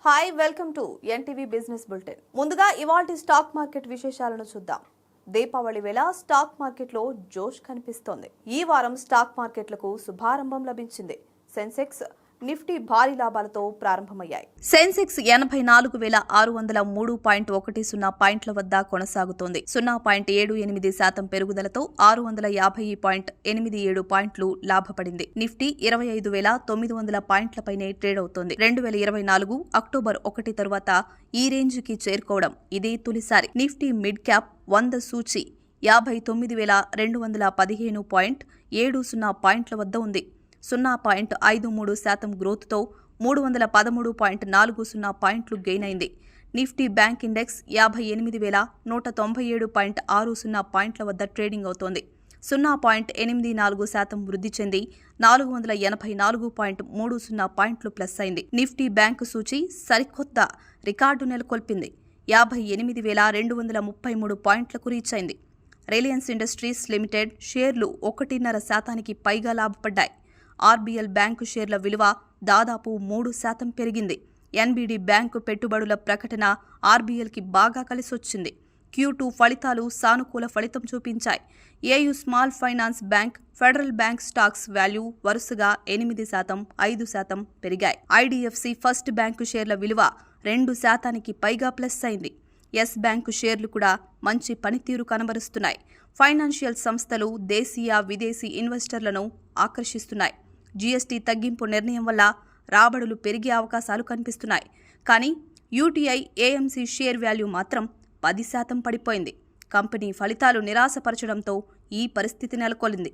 Hi welcome to NTV business bulletin. ముందుగా ఇవాల్టి stock market విశేషాలను చూద్దాం. దీపావళి వేళ స్టాక్ మార్కెట్లో జోష్ కనిపిస్తోంది. ఈ వారం స్టాక్ మార్కెట్లకు శుభారంభం లభించింది. సెన్సెక్స్, నిఫ్టీ భారీ లాభాలతో ప్రారంభమయ్యాయి. సెన్సెక్స్ 84,603.10 పాయింట్ల వద్ద కొనసాగుతోంది. 0.78% పెరుగుదలతో 650.87 పాయింట్లు లాభపడింది. నిఫ్టీ 25,900 పాయింట్లపైనే ట్రేడ్ అవుతోంది. 2024 అక్టోబర్ 1 తరువాత ఈ రేంజ్కి చేరుకోవడం ఇదే తొలిసారి. నిఫ్టీ మిడ్ క్యాప్ 100 సూచీ 59,215.70 పాయింట్ల వద్ద ఉంది. 0.53% గ్రోత్తో 313.40 పాయింట్లు గెయిన్ అయింది. నిఫ్టీ బ్యాంక్ ఇండెక్స్ 58,197.60 పాయింట్ల వద్ద ట్రేడింగ్ అవుతోంది. 0.84% వృద్ధి చెంది 484.30 పాయింట్లు ప్లస్ అయింది. నిఫ్టీ బ్యాంకు సూచీ సరికొత్త రికార్డు నెలకొల్పింది. 58,233 పాయింట్లకు రీచ్ అయింది. రిలయన్స్ ఇండస్ట్రీస్ లిమిటెడ్ షేర్లు 1.5% పైగా లాభపడ్డాయి. ఆర్బీఎల్ బ్యాంకు షేర్ల విలువ దాదాపు 3% పెరిగింది. ఎన్బీడీ బ్యాంకు పెట్టుబడుల ప్రకటన ఆర్బీఎల్కి బాగా కలిసొచ్చింది. Q2 ఫలితాలు సానుకూల ఫలితం చూపించాయి. AU small finance bank, federal bank stocks value వరుసగా 8%, 5% పెరిగాయి. ఐడీఎఫ్సీ ఫస్ట్ బ్యాంకు షేర్ల విలువ 2% పైగా ప్లస్ అయింది. ఎస్ బ్యాంకు షేర్లు కూడా మంచి పనితీరు కనబరుస్తున్నాయి. ఫైనాన్షియల్ సంస్థలు దేశీయ, విదేశీ ఇన్వెస్టర్లను ఆకర్షిస్తున్నాయి. జీఎస్టీ తగ్గింపు నిర్ణయం వల్ల రాబడులు పెరిగే అవకాశాలు కనిపిస్తున్నాయి. కానీ యూటీఐ ఏఎంసీ షేర్ వాల్యూ మాత్రం 10% పడిపోయింది. కంపెనీ ఫలితాలు నిరాశపరచడంతో ఈ పరిస్థితి నెలకొల్లింది.